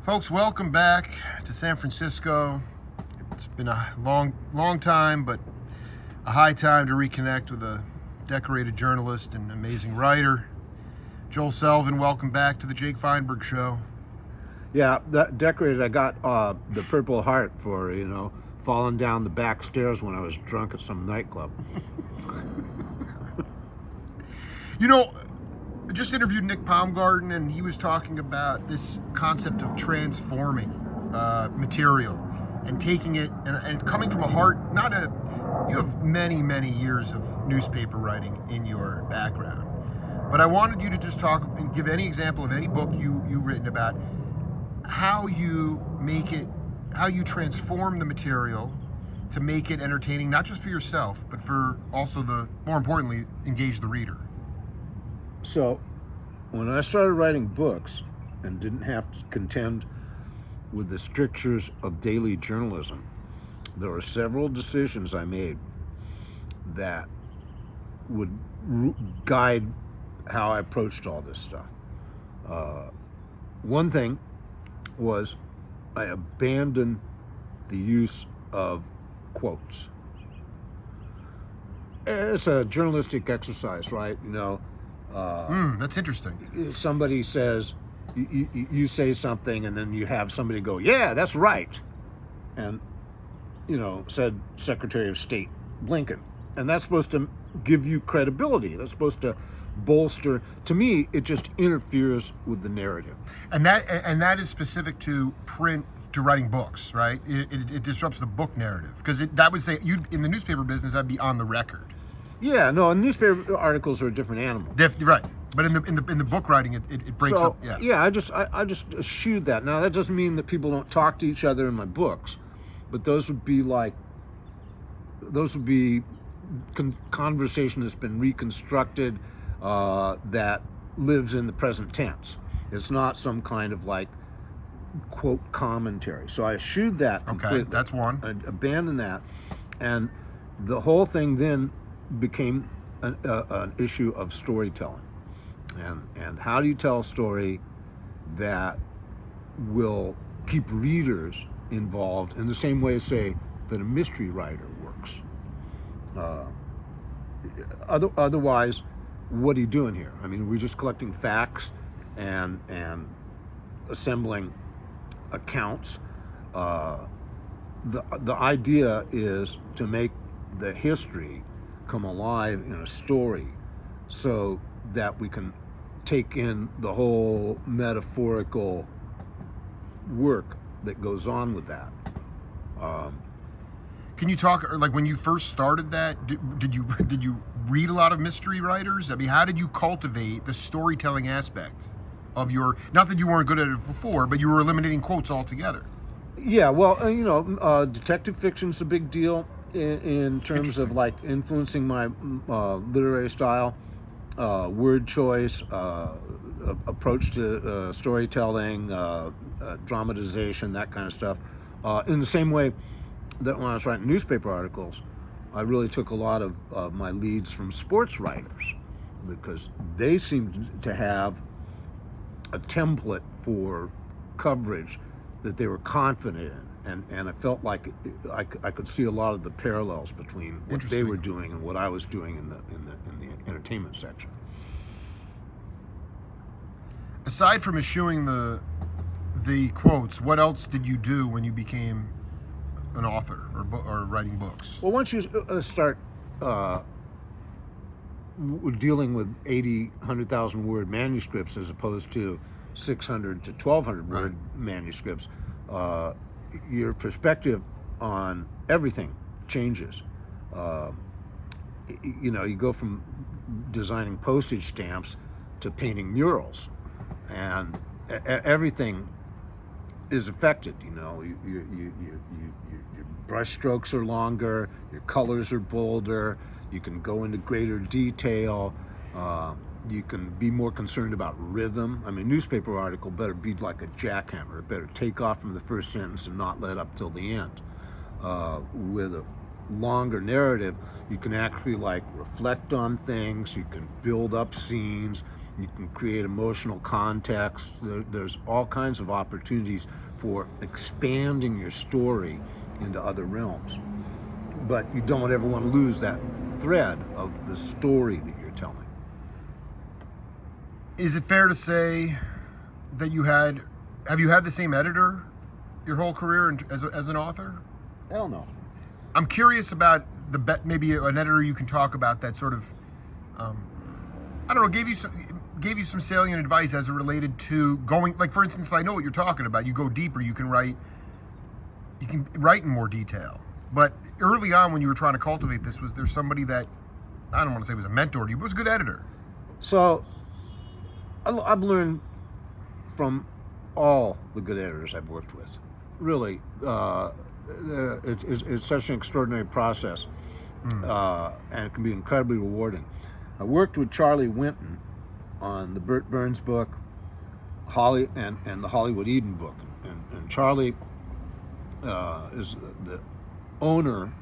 Folks, welcome back to San Francisco. It's been a long time, but a high time to reconnect with a decorated journalist and amazing writer. Joel Selvin, welcome back to the Jake Feinberg Show. Yeah, that decorated. I got the Purple Heart for, falling down the back stairs when I was drunk at some nightclub. I just interviewed Nick Baumgarten, and he was talking about this concept of transforming material and taking it and coming from a heart, you have many years of newspaper writing in your background. But I wanted you to just talk and give any example of any book you've written about how you transform the material to make it entertaining, not just for yourself, but for also more importantly, engage the reader. So, when I started writing books and didn't have to contend with the strictures of daily journalism, there were several decisions I made that would guide how I approached all this stuff. One thing was I abandoned the use of quotes. It's a journalistic exercise, right? That's interesting. Somebody says, you say something, and then you have somebody go, yeah, that's right. And, said Secretary of State Blinken. And that's supposed to give you credibility. That's supposed to bolster. To me, it just interferes with the narrative. And that is specific to print, to writing books, right? It disrupts the book narrative, because that would say in the newspaper business, that'd be on the record. Yeah, no, newspaper articles are a different animal. Right, but in the book writing, it breaks up. Yeah. Yeah, I just eschewed that. Now that doesn't mean that people don't talk to each other in my books, but those would be conversation that's been reconstructed, that lives in the present tense. It's not some kind of quote commentary. So I eschewed that completely. Okay, that's one. I abandoned that, and the whole thing then became an issue of storytelling, and how do you tell a story that will keep readers involved in the same way, say, that a mystery writer works. Otherwise, what are you doing here? I mean, we're just collecting facts and assembling accounts. The idea is to make the history come alive in a story so that we can take in the whole metaphorical work that goes on with that. Can you talk, or when you first started that, did you read a lot of mystery writers? I mean, how did you cultivate the storytelling aspect of your, not that you weren't good at it before, but you were eliminating quotes altogether? Yeah, well, detective fiction's a big deal in terms of influencing my literary style, word choice, approach to storytelling, dramatization, that kind of stuff. In the same way that when I was writing newspaper articles, I really took a lot of my leads from sports writers, because they seemed to have a template for coverage that they were confident in. And I felt like I could see a lot of the parallels between what they were doing and what I was doing in the entertainment section. Aside from eschewing the quotes, what else did you do when you became an author or writing books? Well, once you start dealing with 100,000 word manuscripts as opposed to 600 to 1,200 word manuscripts, your perspective on everything changes. You go from designing postage stamps to painting murals, and everything is affected. Your brush strokes are longer, your colors are bolder, you can go into greater detail. You can be more concerned about rhythm. I mean, newspaper article better be like a jackhammer. It better take off from the first sentence and not let up till the end. With a longer narrative, you can actually reflect on things. You can build up scenes. You can create emotional context. There's all kinds of opportunities for expanding your story into other realms. But you don't ever want to lose that thread of the story that you're telling. Is it fair to say that have you had the same editor your whole career as an author? Hell no. I'm curious about maybe an editor you can talk about that sort of, I don't know, gave you some salient advice as it related to going, like, for instance, I know what you're talking about. You go deeper, you can write in more detail. But early on when you were trying to cultivate this, was there somebody that, I don't want to say was a mentor to you, but was a good editor? So I've learned from all the good editors I've worked with. Really, it's such an extraordinary process, and it can be incredibly rewarding. I worked with Charlie Winton on the Burt Burns book, Holly, and the Hollywood Eden book. And Charlie is the owner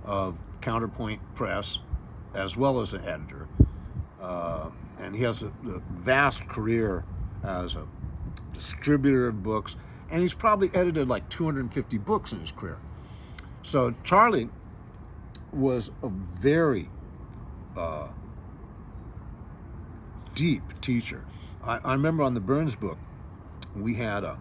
of Counterpoint Press, as well as an editor. And he has a vast career as a distributor of books, and he's probably edited like 250 books in his career. So Charlie was a very deep teacher. I remember on the Burns book, we had a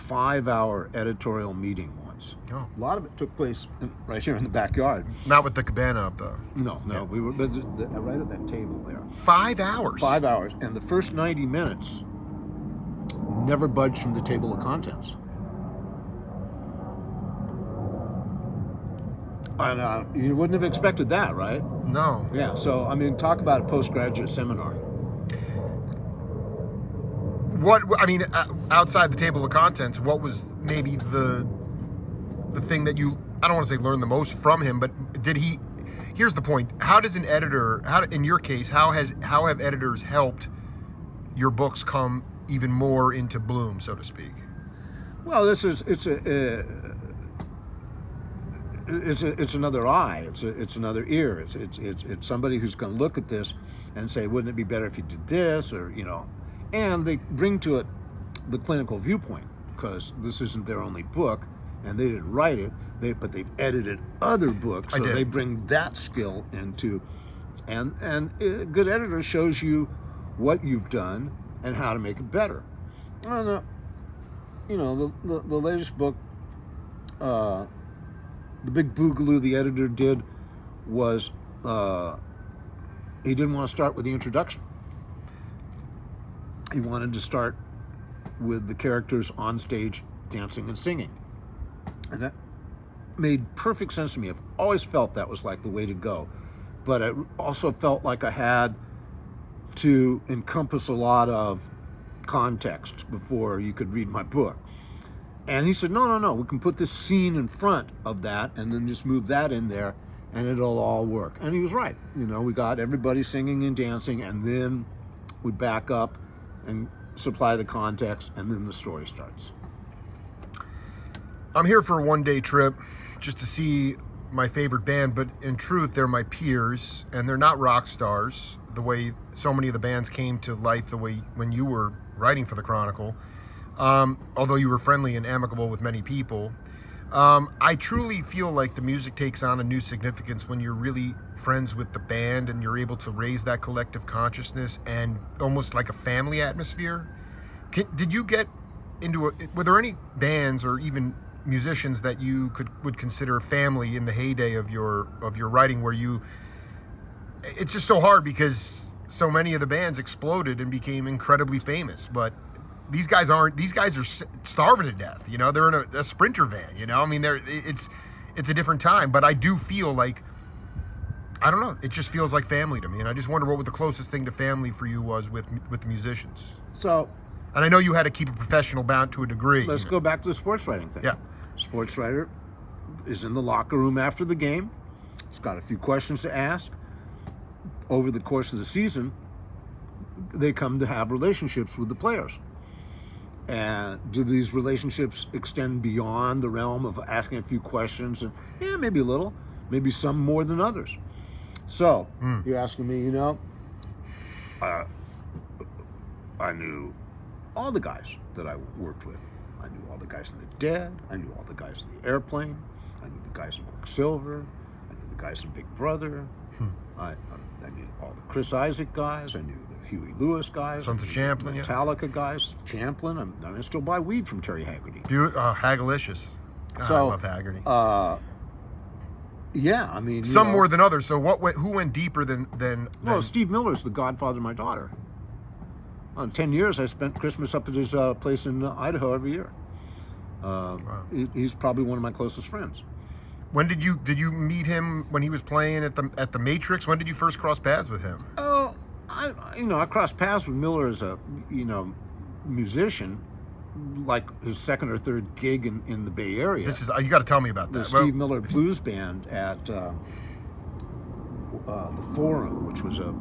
5-hour editorial meeting once. Oh. A lot of it took place right here in the backyard. Not with the cabana up though. No, Yeah. we were right at that table there. 5 hours. 5 hours, and the first 90 minutes never budged from the table of contents. And you wouldn't have expected that, right? No. Yeah, so I mean, talk about a postgraduate seminar. Outside the table of contents, what was maybe the thing that you, I don't want to say learned the most from him, but here's the point. How does an editor, in your case, how have editors helped your books come even more into bloom, so to speak? Well, it's another eye. It's another ear. It's somebody who's going to look at this and say, wouldn't it be better if you did this, or and they bring to it the clinical viewpoint, because this isn't their only book, and they didn't write it. But they've edited other books, so they bring that skill into, and a good editor shows you what you've done and how to make it better. And the latest book, the big boogaloo the editor did was he didn't want to start with the introduction. He wanted to start with the characters on stage dancing and singing. And that made perfect sense to me. I've always felt that was like the way to go. But I also felt like I had to encompass a lot of context before you could read my book. And he said, no, we can put this scene in front of that and then just move that in there and it'll all work. And he was right. We got everybody singing and dancing, and then we back up and supply the context, and then the story starts. I'm here for a one-day trip just to see my favorite band, but in truth, they're my peers, and they're not rock stars the way so many of the bands came to life the way when you were writing for the Chronicle. Although you were friendly and amicable with many people. I truly feel like the music takes on a new significance when you're really friends with the band and you're able to raise that collective consciousness and almost like a family atmosphere. Did you get into were there any bands or even musicians that you would consider family in the heyday of your writing, where it's just so hard because so many of the bands exploded and became incredibly famous, but these guys are starving to death. They're in a Sprinter van. It's a different time. But I do feel like, I don't know, it just feels like family to me. And I just wonder what the closest thing to family for you was with the musicians. So, and I know you had to keep a professional bound to a degree. Let's go back to the sports writing thing. Yeah, sports writer is in the locker room after the game. He's got a few questions to ask. Over the course of the season, they come to have relationships with the players. And do these relationships extend beyond the realm of asking a few questions? And maybe a little, maybe some more than others. So you're asking me, I knew all the guys that I worked with. I knew all the guys in the Dead. I knew all the guys in the Airplane. I knew the guys in Quicksilver. I knew the guys in Big Brother. I knew all the Chris Isaac guys. I knew the Huey Lewis guys. Sons of Champlin, Metallica guys. Champlin. I still buy weed from Terry Haggerty. Hagalicious. God, I love Haggerty. Yeah, I mean, some more than others. So who went deeper than? Well, Steve Miller's the godfather of my daughter. 10 years I spent Christmas up at his place in Idaho every year. Wow. He's probably one of my closest friends. When did you meet him when he was playing at the Matrix? When did you first cross paths with him? Oh, I crossed paths with Miller as a musician, like his second or third gig in the Bay Area. You got to tell me about that. The Steve Miller Blues Band at the Forum, which was a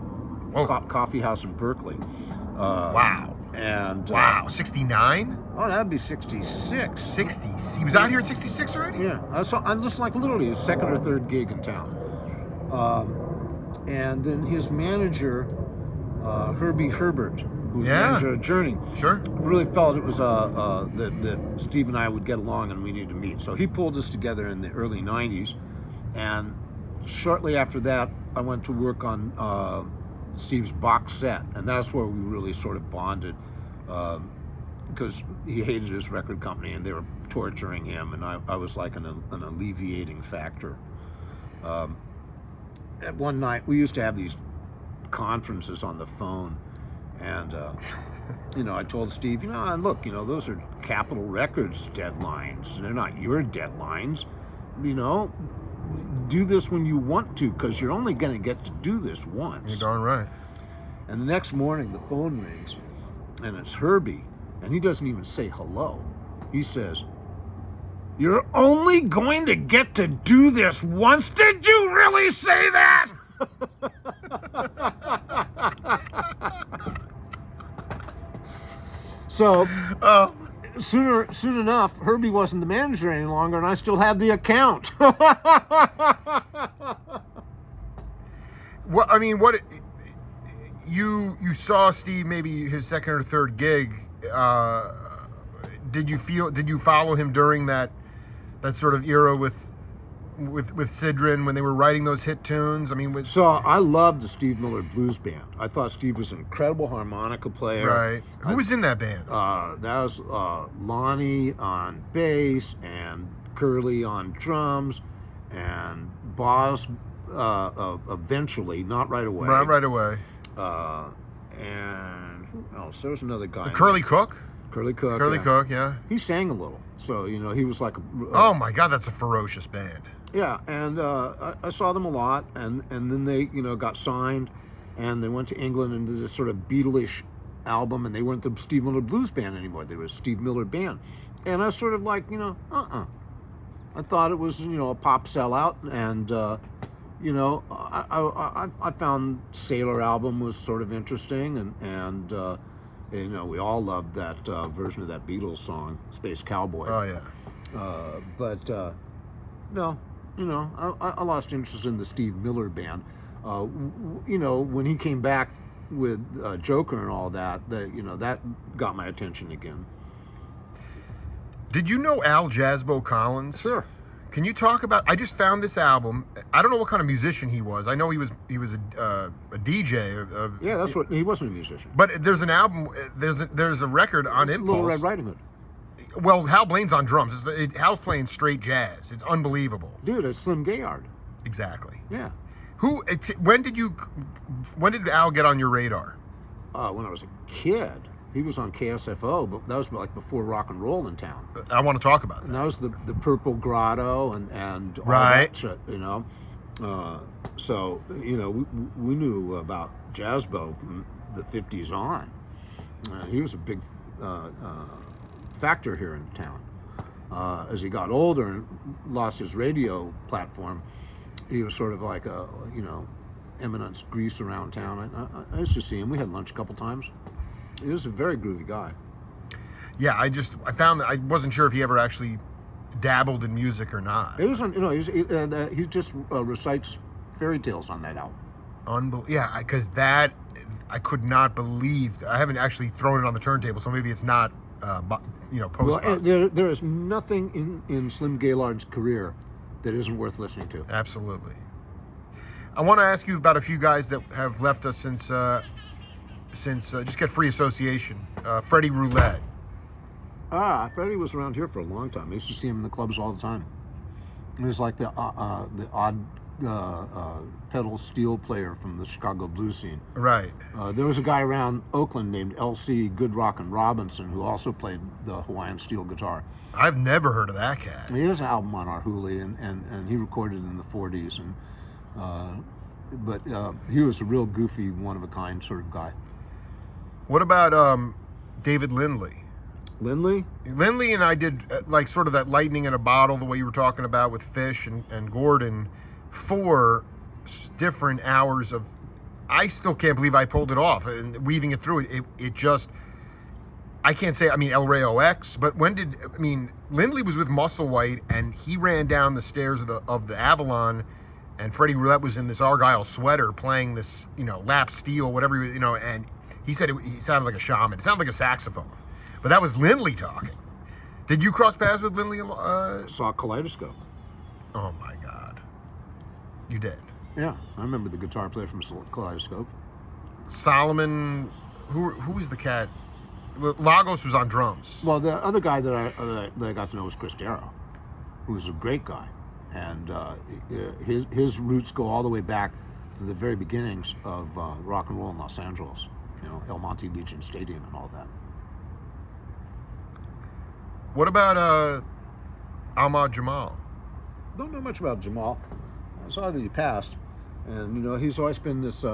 coffee house in Berkeley. Wow. And 69? Oh, that'd be 66. 60. He was out here at 66 already? Yeah. I'm just like literally his second or third gig in town. And then his manager, Herbie Herbert, who was manager of Journey, really felt it was that Steve and I would get along and we needed to meet. So he pulled us together in the early 90s. And shortly after that, I went to work on Steve's box set, and that's where we really sort of bonded, because he hated his record company and they were torturing him, and I was like an alleviating factor. At one night, we used to have these conferences on the phone, and I told Steve, look, those are Capitol Records deadlines. They're not your deadlines. Do this when you want to, because you're only going to get to do this once. You're darn right. And the next morning, the phone rings, and it's Herbie, and he doesn't even say hello. He says, "You're only going to get to do this once? Did you really say that?" So, soon enough, Herbie wasn't the manager any longer, and I still had the account. You saw Steve maybe his second or third gig. Did you follow him during that sort of era with Sidran when they were writing those hit tunes? So I loved the Steve Miller Blues Band. I thought Steve was an incredible harmonica player. Right. Who was in that band? That was Lonnie on bass and Curly on drums and Boz eventually, not right away. Not right away. And who else? There was another guy. Curly Cook? Curly Cook. Curly Cook, yeah. He sang a little. So, he was like oh my God, that's a ferocious band. Yeah, and I saw them a lot, and then they, got signed, and they went to England and did this sort of Beatle-ish album, and they weren't the Steve Miller Blues Band anymore. They were a Steve Miller Band. And I was sort of like, I thought it was, a pop sellout, and, I found Sailor album was sort of interesting, and we all loved that version of that Beatles song, Space Cowboy. Oh, yeah. No. I lost interest in the Steve Miller Band. When he came back with Joker and all that, that got my attention again. Did you know Al Jasbo Collins? Sure. Can you talk about? I just found this album. I don't know what kind of musician he was. I know he was a DJ. Yeah, that's what he wasn't a musician. But there's an album. There's a record on Impulse. Little Red Riding Hood. Well, Hal Blaine's on drums. Hal's playing straight jazz. It's unbelievable. Dude, it's Slim Gayard. Exactly. Yeah. When did Al get on your radar? When I was a kid. He was on KSFO, but that was like before rock and roll in town. I want to talk about that. And that was the Purple Grotto and all right. that shit, So, we knew about Jasbo from the 50s on. He was a big factor here in town. As he got older and lost his radio platform, he was sort of like a, eminence grease around town. I used to see him. We had lunch a couple times. He was a very groovy guy. Yeah, I found that I wasn't sure if he ever actually dabbled in music or not. It was, he just recites fairy tales on that album. Yeah, because that I could not believe. I haven't actually thrown it on the turntable, so maybe it's not, post. Well, there is nothing in Slim Gaillard's career that isn't worth listening to. Absolutely. I want to ask you about a few guys that have left us since Just Get Free Association. Freddie Roulette. Freddie was around here for a long time. I used to see him in the clubs all the time. He was like the odd pedal steel player from the Chicago blues scene. Right. There was a guy around Oakland named L.C. Good Rockin' Robinson who also played the Hawaiian steel guitar. I've never heard of that cat. He has an album on our Huli, and he recorded in the 40s. But he was a real goofy, one-of-a-kind sort of guy. What about David Lindley? Lindley and I did like sort of that lightning in a bottle, the way you were talking about with Fish and Gordon, 4 different hours of, I still can't believe I pulled it off and weaving it through it just, I can't say, El Rayo X, but Lindley was with Musselwhite and he ran down the stairs of the Avalon, and Freddie Roulette was in this Argyle sweater playing this, lap steel, whatever, and he said he sounded like a shaman. It sounded like a saxophone. But that was Lindley talking. Did you cross paths with Lindley? Saw Kaleidoscope. Oh my God. You did? Yeah, I remember the guitar player from Kaleidoscope. Solomon, who was the cat? Well, Lagos was on drums. Well, the other guy that I got to know was Chris Darrow, who was a great guy. And his roots go all the way back to the very beginnings of rock and roll in Los Angeles. El Monte Legion Stadium and all that. What about Ahmad Jamal? Don't know much about Jamal. I saw that he passed, and he's always been this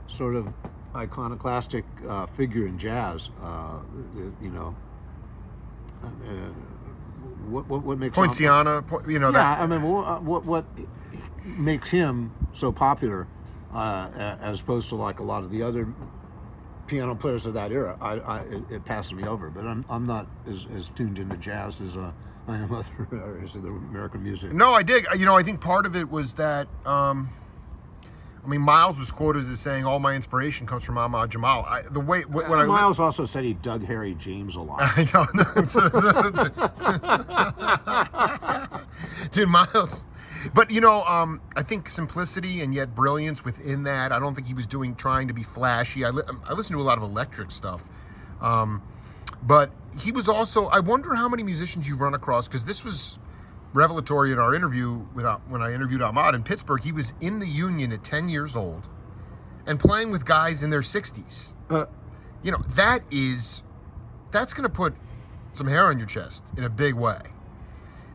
sort of iconoclastic figure in jazz. What makes Poinciana? What makes him so popular as opposed to like a lot of the other piano players of that era? It passes me over, but I'm not as tuned into jazz as I am other areas of the American music. No, I dig. I think part of it was that. Miles was quoted as saying, "All my inspiration comes from Ahmad Jamal." Miles also said he dug Harry James a lot. I know, dude, Miles. But I think simplicity and yet brilliance within that. I don't think he was trying to be flashy. I listen to a lot of electric stuff, but he was also. I wonder how many musicians you run across, because this was revelatory in our interview when I interviewed Ahmad in Pittsburgh. He was in the Union at 10 years old and playing with guys in their 60s. That's going to put some hair on your chest in a big way.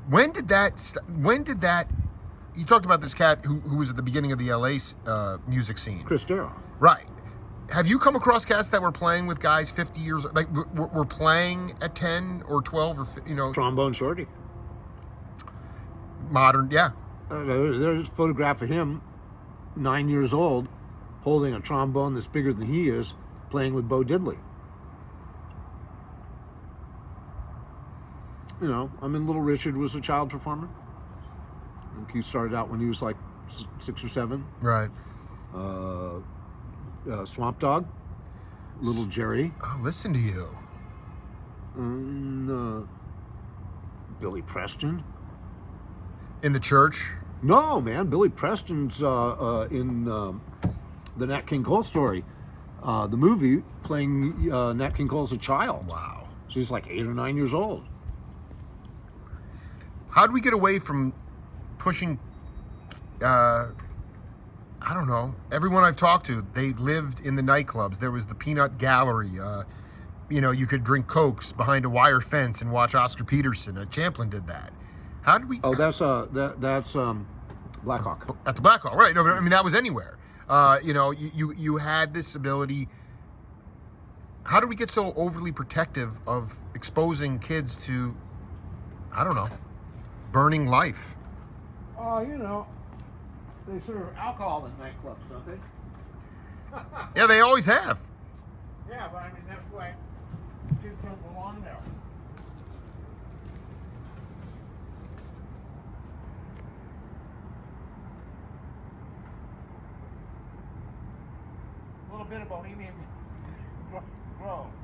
When did that? You talked about this cat who was at the beginning of the LA music scene. Chris Darrow. Right. Have you come across cats that were playing with guys 50 years, like were playing at 10 or 12 or Trombone Shorty. Modern, yeah. There's a photograph of him, 9 years old, holding a trombone that's bigger than he is, playing with Bo Diddley. Little Richard was a child performer. I think he started out when he was like 6 or 7. Right. Swamp Dogg, Little Jerry. Oh, listen to you. Billy Preston. In the church? No, man. Billy Preston's in the Nat King Cole story, the movie, playing Nat King Cole as a child. Wow. So he's like 8 or 9 years old. How do we get away from pushing, I don't know, everyone I've talked to, they lived in the nightclubs. There was the Peanut Gallery. You could drink Cokes behind a wire fence and watch Oscar Peterson. Champlin did that. How did we? Oh, that's Blackhawk. At the Blackhawk, right? No, but that was anywhere. You had this ability. How do we get so overly protective of exposing kids to, I don't know, burning life? They serve alcohol in nightclubs, don't they? Yeah, they always have. Yeah, but that's why kids don't belong there. bit of Bohemian Grove.